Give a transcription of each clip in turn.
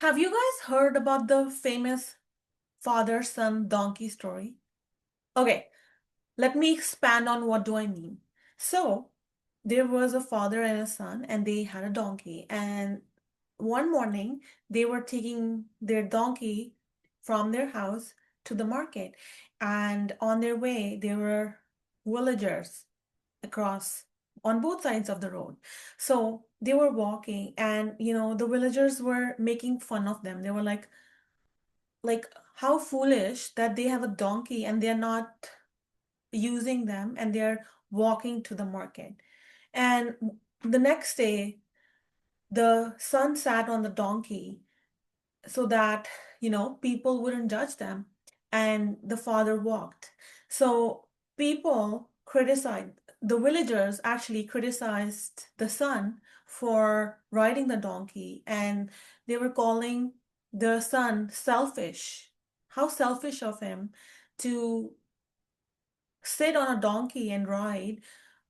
Have you guys heard about the famous father-son donkey story? Okay, let me expand on what do I mean. So, there was a father and a son, and they had a donkey. And one morning, they were taking their donkey from their house to the market. And on their way, there were villagers across on both sides of the road. So they were walking, and the villagers were making fun of them. They were like how foolish that they have a donkey and they're not using them and they're walking to the market. And the next day, the son sat on the donkey so that, people wouldn't judge them. And the father walked. So people criticized, the villagers actually criticized the son for riding the donkey, and they were calling the son selfish. How selfish of him to sit on a donkey and ride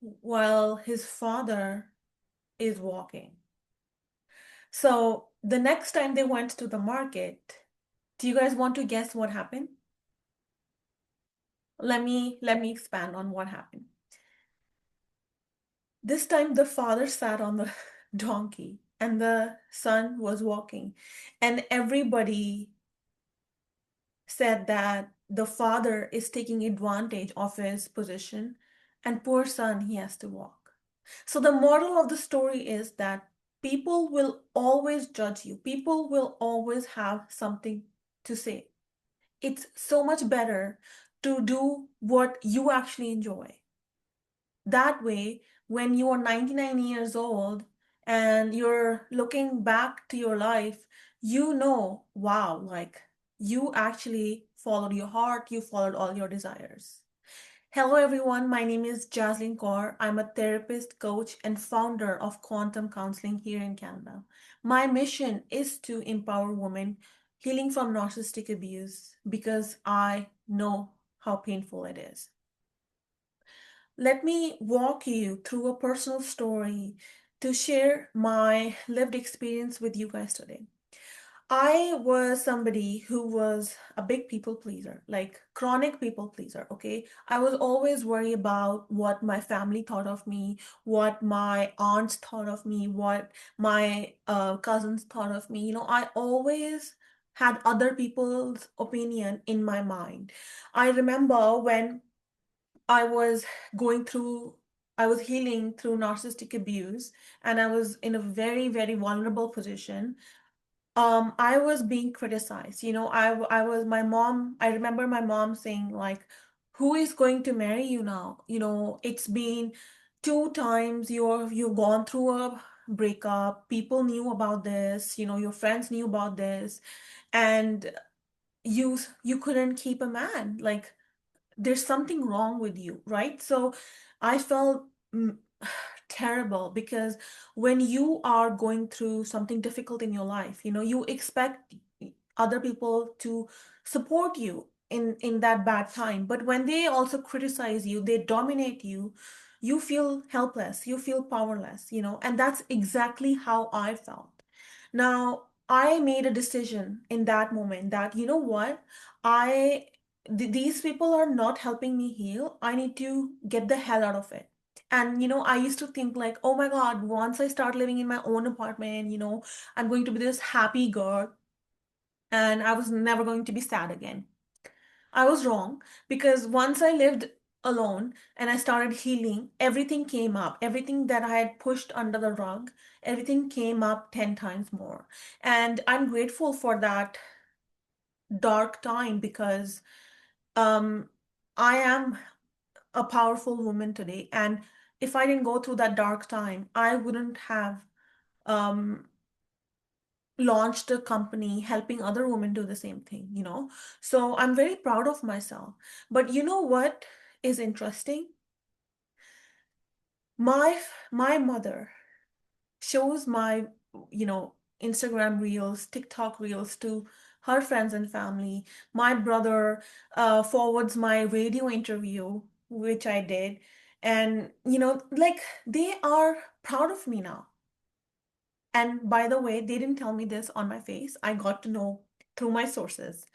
while his father is walking. So the next time they went to the market, do you guys want to guess what happened? Let me expand on what happened. This time the father sat on the donkey and the son was walking, and everybody said that the father is taking advantage of his position, and poor son, he has to walk. So the moral of the story is that people will always judge you. People will always have something to say. It's so much better to do what you actually enjoy. That way, when you are 99 years old and you're looking back to your life, wow, like you actually followed your heart, you followed all your desires. Hello, everyone. My name is Jaslyn Kaur. I'm a therapist, coach, and founder of Quantum Counseling here in Canada. My mission is to empower women healing from narcissistic abuse because I know how painful it is. Let me walk you through a personal story to share my lived experience with you guys today. I was somebody who was a big people pleaser, like chronic people pleaser, okay? I was always worried about what my family thought of me, what my aunts thought of me, what my cousins thought of me. I always had other people's opinion in my mind. I remember when I was going through, I was healing through narcissistic abuse, and I was in a very, very vulnerable position. I was being criticized. I was my mom. I remember my mom saying like, "Who is going to marry you now? It's been two times you've gone through a breakup. People knew about this. Your friends knew about this, and you couldn't keep a man. Like, there's something wrong with you, right?" So I felt terrible because when you are going through something difficult in your life, you expect other people to support you in that bad time. But when they also criticize you, they dominate you, you feel helpless, you feel powerless, and that's exactly how I felt. Now, I made a decision in that moment that, you know what? I these people are not helping me heal. I need to get the hell out of it. And I used to think like, oh my God, once I start living in my own apartment, I'm going to be this happy girl and I was never going to be sad again. I was wrong because once I lived alone and I started healing, everything came up. Everything that I had pushed under the rug, everything came up 10 times more. And I'm grateful for that dark time because um, I am a powerful woman today. And if I didn't go through that dark time, I wouldn't have um, launched a company helping other women do the same thing. So I'm very proud of myself. But you know what is interesting? My mother shows my, Instagram reels, TikTok reels to her friends and family. My brother forwards my radio interview, which I did. And, like they are proud of me now. And by the way, they didn't tell me this on my face. I got to know through my sources.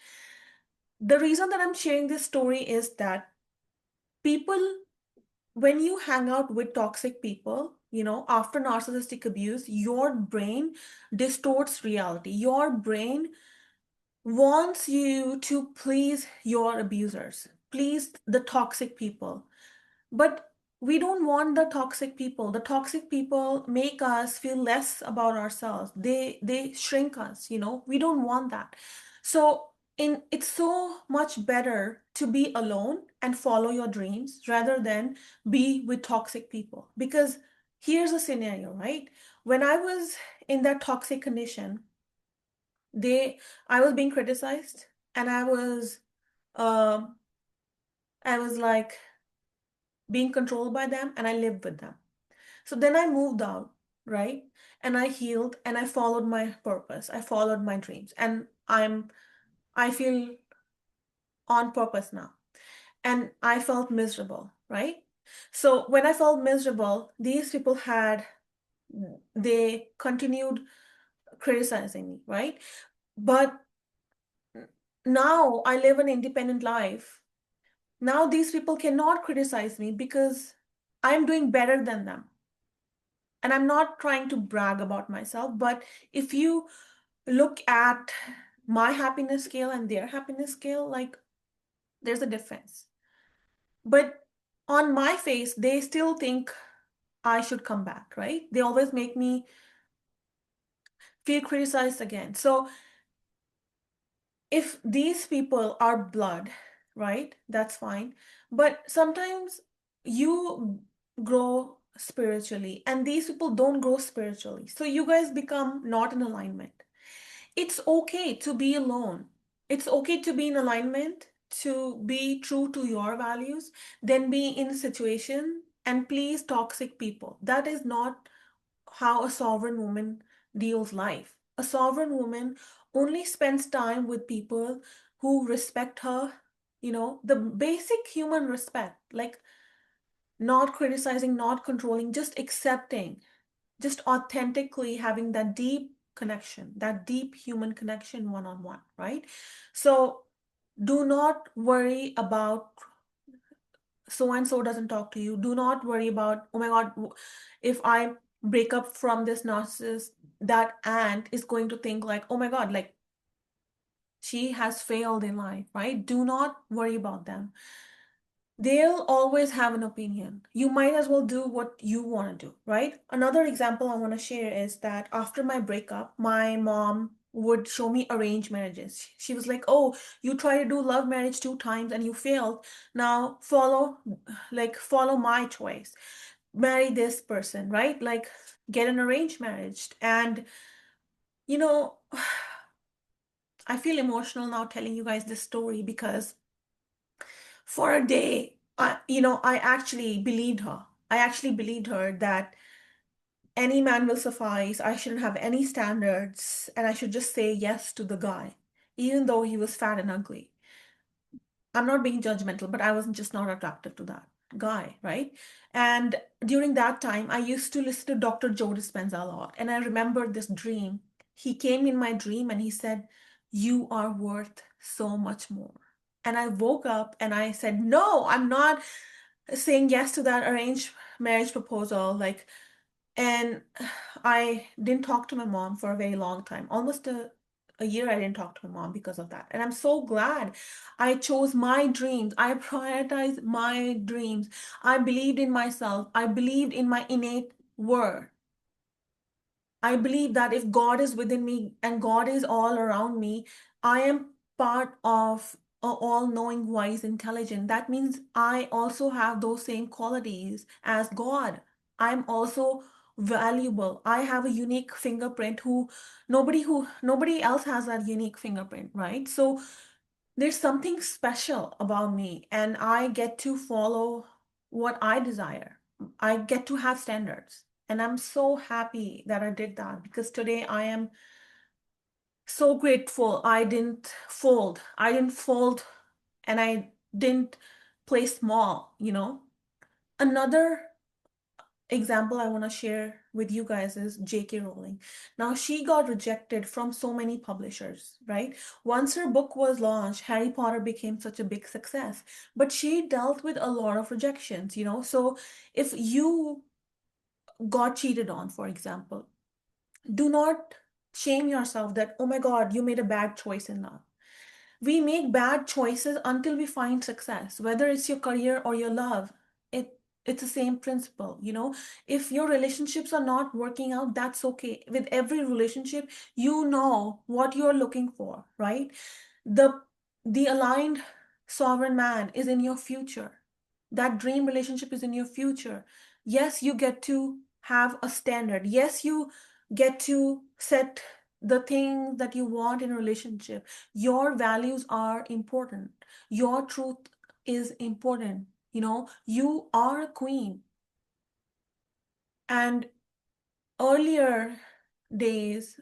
The reason that I'm sharing this story is that people, when you hang out with toxic people, after narcissistic abuse, your brain distorts reality. Your brain wants you to please your abusers, please the toxic people. But we don't want the toxic people. The toxic people make us feel less about ourselves. They shrink us, We don't want that. So it's so much better to be alone and follow your dreams rather than be with toxic people. Because here's a scenario, right? When I was in that toxic condition, they I was being criticized, and um I was like being controlled by them, and I lived with them. So then I moved out, right? And I healed, and I followed my purpose. I followed my dreams, and I feel on purpose now. And I felt miserable, right? So when I felt miserable, these people they continued criticizing me, right? But now I live an independent life. Now these people cannot criticize me because I'm doing better than them. And I'm not trying to brag about myself, but if you look at my happiness scale and their happiness scale, like, there's a difference. But on my face, they still think I should come back, right? They always make me feel criticized again. So if these people are blood, right, that's fine. But sometimes you grow spiritually, and these people don't grow spiritually. So you guys become not in alignment. It's okay to be alone. It's okay to be in alignment, to be true to your values, then be in a situation and please toxic people. That is not how a sovereign woman deals life. A sovereign woman only spends time with people who respect her, the basic human respect, like not criticizing, not controlling, just accepting, just authentically having that deep connection, that deep human connection one on one, right? So do not worry about so and so doesn't talk to you. Do not worry about, oh my God, if I break up from this narcissist, that aunt is going to think like, oh my God, like she has failed in life, right? Do not worry about them. They'll always have an opinion. You might as well do what you want to do, right? Another example I want to share is that after my breakup, my mom would show me arranged marriages. She was like, "Oh, you tried to do love marriage 2 times and you failed. Now follow my choice. Marry this person, right? Like get an arranged marriage." And you know, I feel emotional now telling you guys this story because for a day, I actually believed her. I actually believed her that any man will suffice. I shouldn't have any standards, and I should just say yes to the guy, even though he was fat and ugly. I'm not being judgmental, but I wasn't just not attracted to that guy, right? And during that time, I used to listen to Dr. Joe Dispenza a lot, and I remember this dream. He came in my dream and he said, "You are worth so much more." And I woke up and I said, "No, I'm not saying yes to that arranged marriage proposal." Like, and I didn't talk to my mom for a very long time, almost a year. I didn't talk to my mom because of that. And I'm so glad I chose my dreams. I prioritized my dreams. I believed in myself. I believed in my innate worth. I believe that if God is within me and God is all around me, I am part of a all-knowing, wise, intelligent. That means I also have those same qualities as God. I'm also valuable. I have a unique fingerprint nobody else has that unique fingerprint, right? So there's something special about me, and I get to follow what I desire. I get to have standards. And I'm so happy that I did that because today I am so grateful I didn't fold. I didn't fold and I didn't play small. Another example I want to share with you guys is J.K. Rowling. Now, she got rejected from so many publishers, right? Once her book was launched, Harry Potter became such a big success, but she dealt with a lot of rejections, you know? So if you got cheated on, for example, do not shame yourself that, oh my God, you made a bad choice in love. We make bad choices until we find success, whether it's your career or your love. It's the same principle, you know. If your relationships are not working out, that's okay. With every relationship, you know what you're looking for, right? The the aligned sovereign man is in your future. That dream relationship is in your future. Yes, you get to have a standard. Yes, you get to set the things that you want in a relationship. Your values are important. Your truth is important. You know, you are a queen. And earlier days,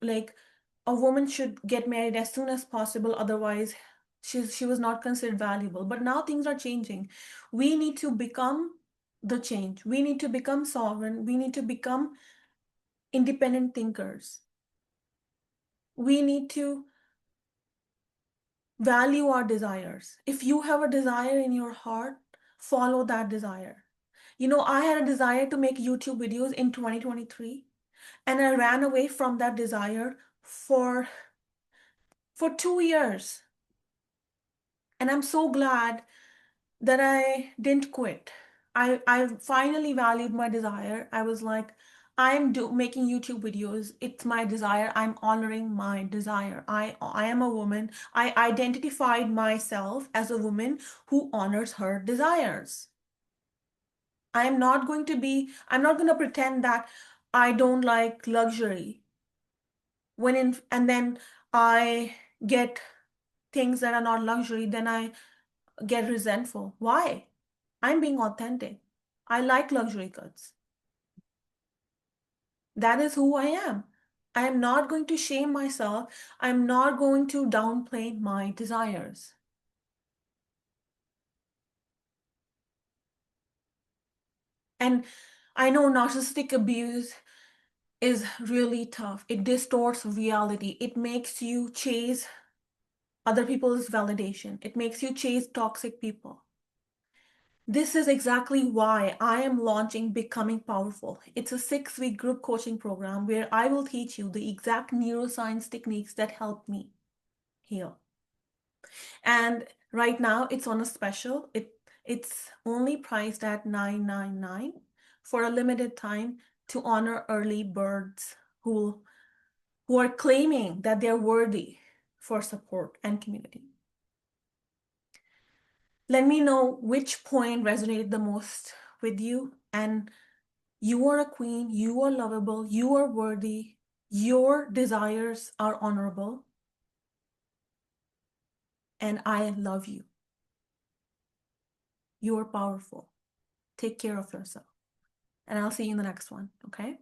like, a woman should get married as soon as possible, otherwise she was not considered valuable. But now things are changing. We need to become the change. We need to become sovereign. We need to become independent thinkers. We need to value our desires. If you have a desire in your heart, follow that desire. You know, I had a desire to make YouTube videos in 2023, and I ran away from that desire for 2 years. And I'm so glad that I didn't quit. I finally valued my desire. I was like, making YouTube videos. It's my desire. I'm honoring my desire. I am a woman. I identified myself as a woman who honors her desires. I'm not going to pretend that I don't like luxury and then I get things that are not luxury, then I get resentful. Why? I'm being authentic. I like luxury goods. That is who I am. I am not going to shame myself. I'm not going to downplay my desires. And I know narcissistic abuse is really tough. It distorts reality. It makes you chase other people's validation. It makes you chase toxic people. This is exactly why I am launching Becoming Powerful. It's a 6-week group coaching program where I will teach you the exact neuroscience techniques that help me heal. And right now it's on a special. It's only priced at $999 for a limited time to honor early birds who are claiming that they're worthy for support and community. Let me know which point resonated the most with you. And you are a queen, you are lovable, you are worthy, your desires are honorable, and I love you. You are powerful. Take care of yourself. And I'll see you in the next one, okay?